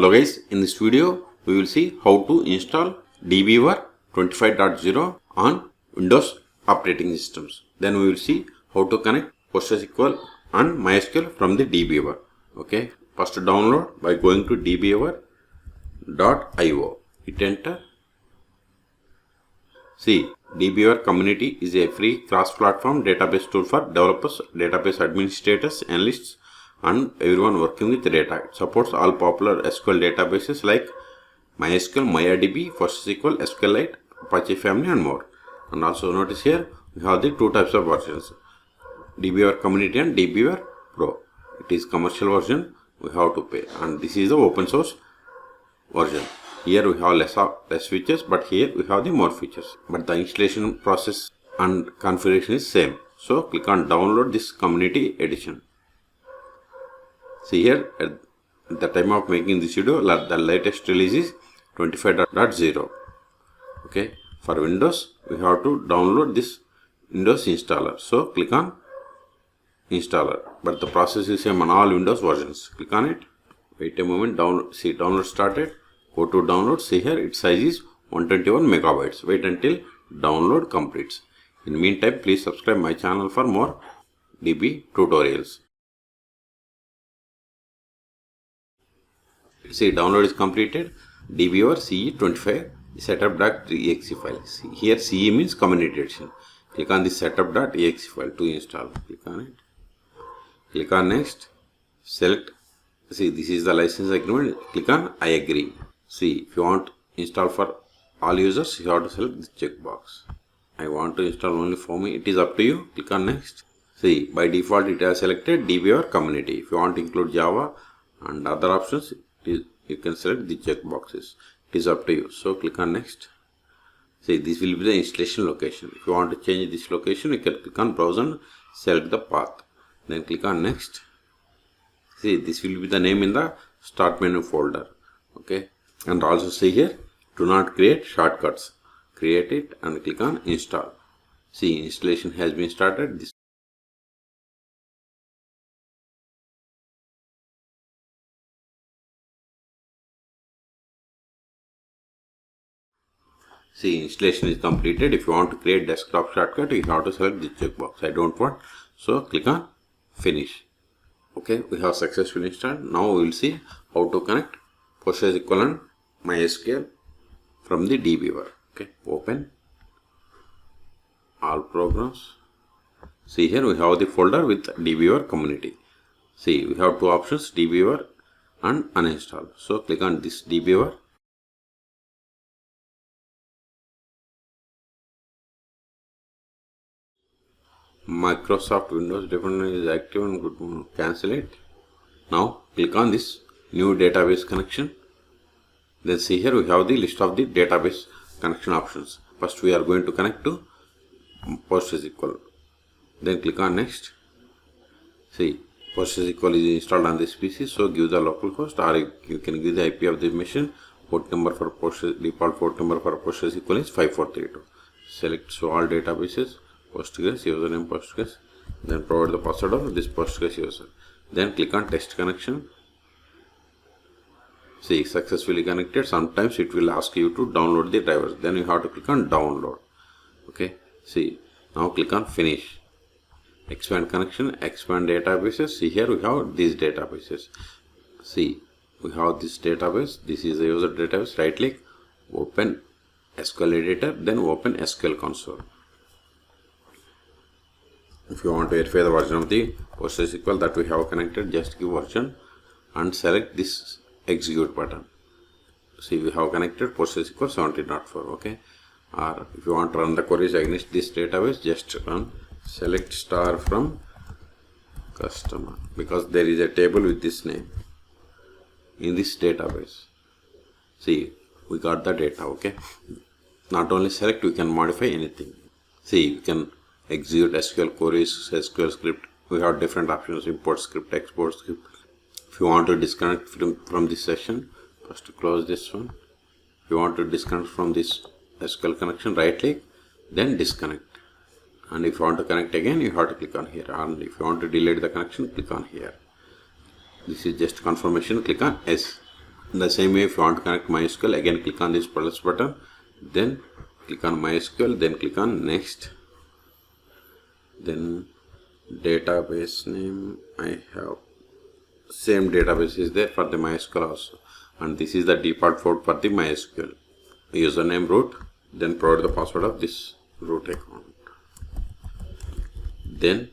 Hello guys, in this video we will see how to install DBeaver 25.0 on Windows operating systems. Then we will see how to connect PostgreSQL and MySQL from the DBeaver. Okay, first download by going to DBeaver.io. Hit enter. See, DBeaver Community is a free cross-platform database tool for developers, database administrators, analysts, and everyone working with data. It supports all popular SQL databases like MySQL, MariaDB, PostgreSQL, SQLite, Apache family, and more. And also notice here we have the two types of versions: DBeaver Community and DBeaver Pro. It is commercial version, we have to pay, and this is the open source version. Here we have less features, but here we have the more features. But the installation process and configuration is same. So click on download this community edition. See here, at the time of making this video, the latest release is 25.0. Okay, for Windows, we have to download this Windows installer. So click on installer, but the process is same on all Windows versions. Click on it. Wait a moment. See download started. Go to download. See here, its size is 121 megabytes. Wait until download completes. In the meantime, please subscribe my channel for more DB tutorials. See, download is completed. DBeaver CE25 setup.exe file. See, here CE means community edition. Click on the setup.exe file to install. Click on it. Click on next. Select. See, this is the license agreement. Click on I agree. See, if you want install for all users, you have to select this checkbox. I want to install only for me. It is up to you. Click on next. See, by default it has selected DBeaver Community. If you want to include Java and other options, you can select the checkboxes. It is up to you. So click on next. See, this will be the installation location. If you want to change this location, you can click on browse and select the path. Then click on next. See, this will be the name in the start menu folder. Okay, and also see here, do not create shortcuts. Create it and click on install. See, installation has been started. See, installation is completed. If you want to create desktop shortcut, you have to select this checkbox. I don't want, so click on finish. Okay, we have successfully installed. Now we will see how to connect PostgreSQL and MySQL from the DBeaver. Okay, open all programs. See here we have the folder with DBeaver Community. See, we have two options, DBeaver and uninstall. So click on this DBeaver. Microsoft Windows dependency is active and good. Cancel it. Now click on this new database connection. Then see here we have the list of the database connection options. First we are going to connect to PostgreSQL. Then click on next. See, PostgreSQL is installed on this PC, so give the localhost, or you can give the IP of the machine. Port number for default port number for PostgreSQL is 5432. Select show all databases. Postgres, username Postgres, then provide the password of this Postgres user. Then click on test connection. See, successfully connected. Sometimes it will ask you to download the drivers. Then you have to click on download. Okay. See, now click on finish. Expand connection, expand databases. See here we have these databases. See, we have this database. This is the user database. Right click, open SQL editor, then open SQL console. If you want to verify the version of the PostgreSQL that we have connected, just give version and select this execute button. See, we have connected PostgreSQL 17.4. Okay, or if you want to run the queries against this database, just run select star from customer, because there is a table with this name in this database. See, we got the data. Okay, not only select, we can modify anything. See, we can execute SQL queries, SQL script. We have different options: import script, export script. If you want to disconnect from this session, first close this one. If you want to disconnect from this SQL connection, right click, then disconnect. And if you want to connect again, you have to click on here. And if you want to delete the connection, click on here. This is just confirmation. Click on S. In the same way, if you want to connect MySQL, again click on this plus button, then click on MySQL, then click on next, then database name. I have same database is there for the MySQL also, and this is the default port for the MySQL. Username root, then provide the password of this root account. Then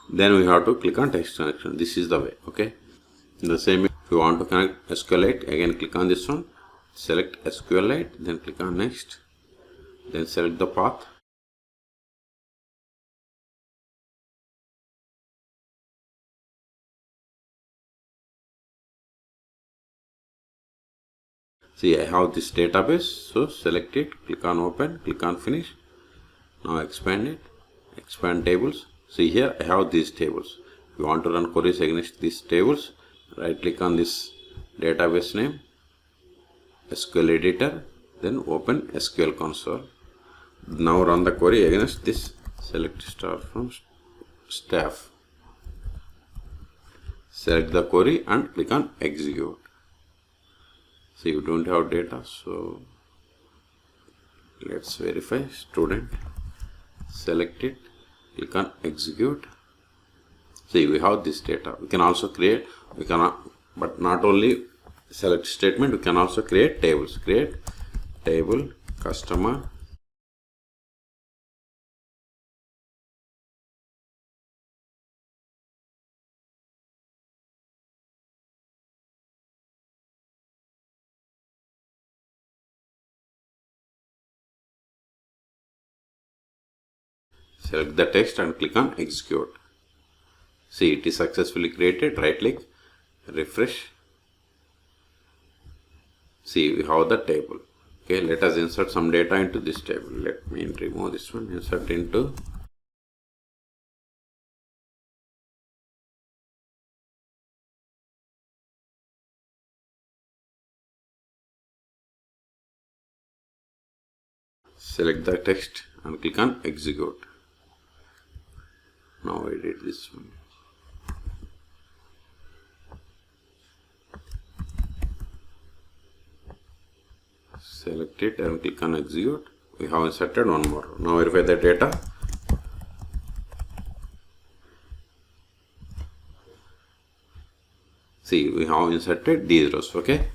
we have to click on text connection. This is the way. Okay. In the same way, if you want to connect SQLite, again click on this one, select SQLite, then click on next, then select the path. See, I have this database, so select it, click on open, click on finish. Now expand it, expand tables. See here, I have these tables. If you want to run queries against these tables, right click on this database name, SQL editor, then open SQL console. Now run the query against this, select star from staff. Select the query and click on execute. See, you don't have data, so let's verify student. Select it, click on execute. See, we have this data. We can also create, but not only select statement, we can also create tables. Create table customer select the text and click on execute. See, it is successfully created. Right click, refresh. See, we have the table. Okay, let us insert some data into this table. Let me remove this one, insert into select the text and click on execute. Now edit this one. Select it and click on execute. We have inserted one more. Now verify the data. See, we have inserted these rows. Okay.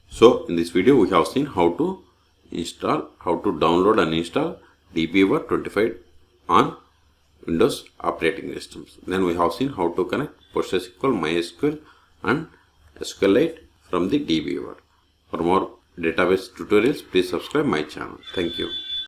So in this video we have seen how to download and install DBeaver 25 on Windows operating systems. Then we have seen how to connect PostgreSQL, MySQL and SQLite from the DBeaver. For more database tutorials, please subscribe my channel. Thank you.